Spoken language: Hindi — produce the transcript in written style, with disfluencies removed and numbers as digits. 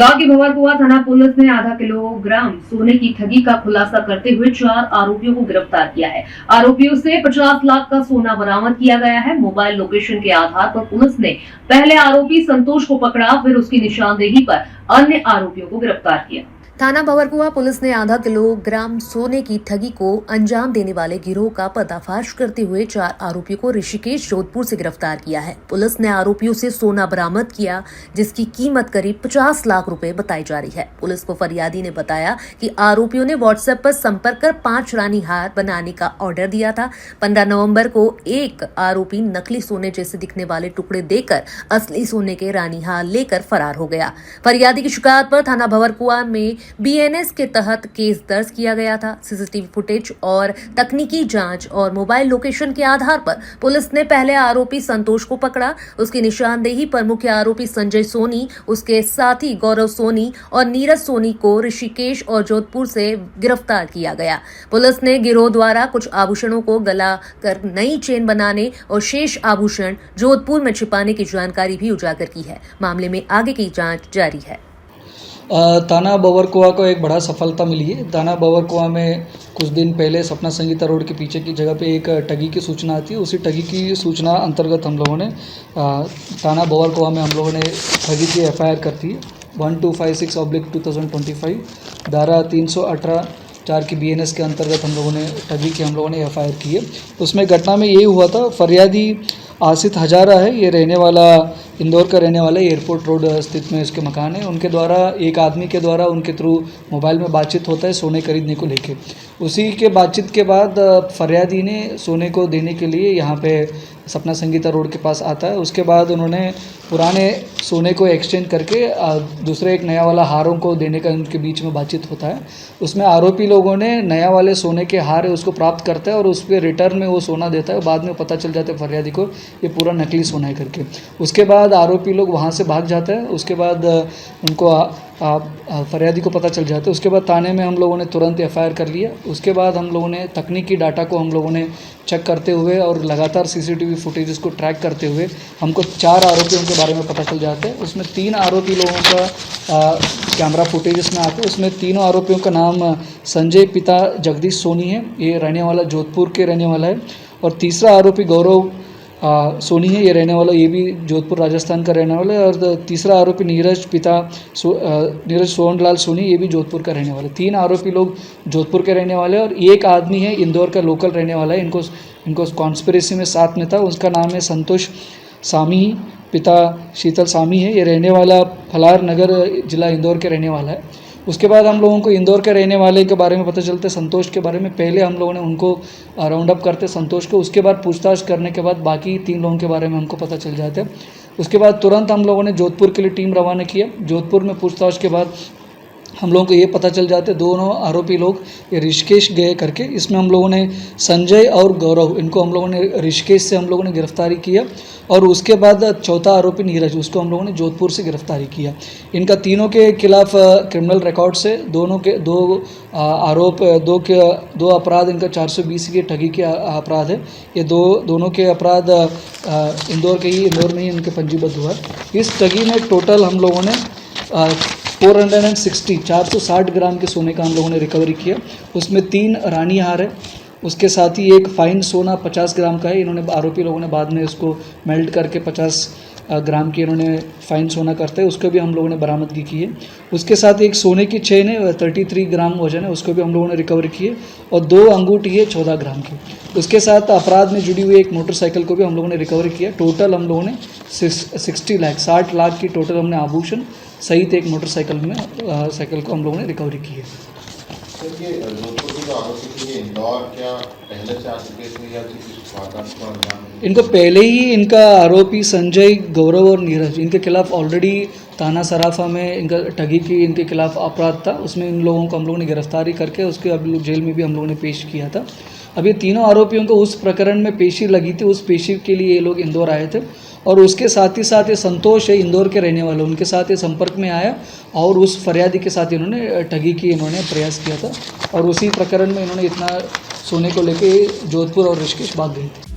इंदौर की भंवरकुआ थाना पुलिस ने आधा किलोग्राम सोने की ठगी का खुलासा करते हुए 4 आरोपियों को गिरफ्तार किया है। आरोपियों से 50 लाख का सोना बरामद किया गया है। मोबाइल लोकेशन के आधार पर पुलिस ने पहले आरोपी संतोष को पकड़ा, फिर उसकी निशानदेही पर अन्य आरोपियों को गिरफ्तार किया। थाना भंवरकुआ पुलिस ने आधा किलोग्राम सोने की ठगी को अंजाम देने वाले गिरोह का पर्दाफाश करते हुए 4 आरोपियों को ऋषिकेश जोधपुर से गिरफ्तार किया है। पुलिस ने आरोपियों से सोना बरामद किया, जिसकी कीमत करीब 50 लाख रुपए बताई जा रही है। पुलिस को फरियादी ने बताया कि आरोपियों ने व्हाट्सएप पर संपर्क कर 5 रानी हार बनाने का ऑर्डर दिया था। 15 नवंबर को एक आरोपी नकली सोने जैसे दिखने वाले टुकड़े देकर असली सोने के रानी हार लेकर फरार हो गया। फरियादी की शिकायत पर थाना भंवरकुआ में बीएनएस के तहत केस दर्ज किया गया था। सीसीटीवी फुटेज और तकनीकी जांच और मोबाइल लोकेशन के आधार पर पुलिस ने पहले आरोपी संतोष को पकड़ा। उसकी निशानदेही पर मुख्य आरोपी संजय सोनी, उसके साथी गौरव सोनी और नीरज सोनी को ऋषिकेश और जोधपुर से गिरफ्तार किया गया। पुलिस ने गिरोह द्वारा कुछ आभूषणों को गला कर नई चेन बनाने और शेष आभूषण जोधपुर में छिपाने की जानकारी भी उजागर की है। मामले में आगे की जांच जारी है। थाना भंवरकुआ को एक बड़ा सफलता मिली है। थाना भंवरकुआ में कुछ दिन पहले सपना संगीता रोड के पीछे की जगह पे एक ठगी की सूचना आती है। उसी ठगी की सूचना अंतर्गत हम लोगों ने थाना भंवरकुआ में हम लोगों ने ठगी की एफआईआर करती है 1256/2025 धारा 318 4 की बीएनएस के अंतर्गत हम लोगों ने ठगी की एफआईआर की है। उसमें घटना में ये हुआ था, फरियादी आसित हजारा है, ये रहने वाला इंदौर का रहने वाला एयरपोर्ट रोड स्थित में इसके मकान है। उनके द्वारा एक आदमी के द्वारा उनके थ्रू मोबाइल में बातचीत होता है सोने खरीदने को लेके। उसी के बातचीत के बाद फरियादी ने सोने को देने के लिए यहाँ पे सपना संगीता रोड के पास आता है। उसके बाद उन्होंने पुराने सोने को एक्सचेंज करके दूसरे एक नया वाला हारों को देने का उनके बीच में बातचीत होता है। उसमें आरोपी लोगों ने नया वाले सोने के हार है उसको प्राप्त करता है और उस पर रिटर्न में वो सोना देता है। बाद में पता चल जाता है फरियादी को ये पूरा नकली सोना है करके। उसके बाद आरोपी लोग वहाँ से भाग जाते हैं। उसके बाद उनको फरियादी को पता चल जाता है। उसके बाद थाने में हम लोगों ने तुरंत एफआईआर कर लिया। उसके बाद हम लोगों ने तकनीकी डाटा को हम लोगों ने चेक करते हुए और लगातार सीसीटीवी फुटेजेस को ट्रैक करते हुए हमको 4 आरोपियों के बारे में पता चल जाता है। उसमें 3 आरोपी लोगों का कैमरा फुटेजेस में आते हैं। उसमें तीनों आरोपियों का नाम संजय पिता जगदीश सोनी है, ये रहने वाला जोधपुर के रहने वाला है। और तीसरा आरोपी गौरव सोनी है, ये रहने वाला, ये भी जोधपुर राजस्थान का रहने वाला है। और तीसरा आरोपी नीरज पिता नीरज सोहनलाल सोनी, ये भी जोधपुर का रहने वाला है। 3 आरोपी लोग जोधपुर के रहने वाले हैं और एक आदमी है इंदौर का लोकल रहने वाला है। इनको कॉन्स्पिरेसी में साथ में था। उसका नाम है संतोष सामी, पिता शीतल सामी है, ये रहने वाला फलार नगर जिला इंदौर के रहने वाला है। उसके बाद हम लोगों को इंदौर के रहने वाले के बारे में पता चलता है संतोष के बारे में। पहले हम लोगों ने उनको राउंड अप करते संतोष को। उसके बाद पूछताछ करने के बाद बाकी 3 लोगों के बारे में हमको पता चल जाता है। उसके बाद तुरंत हम लोगों ने जोधपुर के लिए टीम रवाना किया। जोधपुर में पूछताछ के बाद हम लोगों को ये पता चल जाते दोनों आरोपी लोग ये ऋषिकेश गए करके। इसमें हम लोगों ने संजय और गौरव, इनको हम लोगों ने ऋषिकेश से हम लोगों ने गिरफ्तारी किया। और उसके बाद चौथा आरोपी नीरज, उसको हम लोगों ने जोधपुर से गिरफ्तारी किया। इनका तीनों के खिलाफ क्रिमिनल रिकॉर्ड से दोनों के दो अपराध, इनका 420 के ठगी के अपराध है। ये दोनों के अपराध इंदौर में ही इनके पंजीबद्ध हुआ है। इस ठगी में टोटल हम लोगों ने 460 ग्राम के सोने का हम लोगों ने रिकवरी किया। उसमें 3 रानी हार है, उसके साथ ही एक फाइन सोना 50 ग्राम का है। इन्होंने आरोपी लोगों ने बाद में उसको मेल्ट करके 50 ग्राम की इन्होंने फाइन सोना करते हैं, उसको भी हम लोगों ने बरामदगी की है। उसके साथ एक सोने की चेन है 33 ग्राम वजन है, उसको भी हम लोगों ने रिकवरी की है। और 2 अंगूठी है 14 ग्राम की। उसके साथ अपराध में जुड़ी हुई एक मोटरसाइकिल को भी हम लोगों ने रिकवरी किया। टोटल हम लोगों ने 60 लाख की टोटल हमने आभूषण सहित एक मोटरसाइकिल साइकिल को हम लोगों ने रिकवरी की है। इनको पहले ही इनका आरोपी संजय, गौरव और नीरज, इनके खिलाफ ऑलरेडी थाना सराफा में इनका ठगी की इनके खिलाफ अपराध था। उसमें इन लोगों को हम लोगों ने गिरफ्तारी करके उसके अभी जेल में भी हम लोगों ने पेश किया था। अब ये तीनों आरोपियों को उस प्रकरण में पेशी लगी थी, उस पेशी के लिए ये लोग इंदौर आए थे। और उसके साथ ही साथ ये संतोष है इंदौर के रहने वाले, उनके साथ ये संपर्क में आया और उस फरियादी के साथ इन्होंने ठगी की इन्होंने प्रयास किया था। और उसी प्रकरण में इन्होंने इतना सोने को लेके जोधपुर और ऋषिकेश भाग गए थे।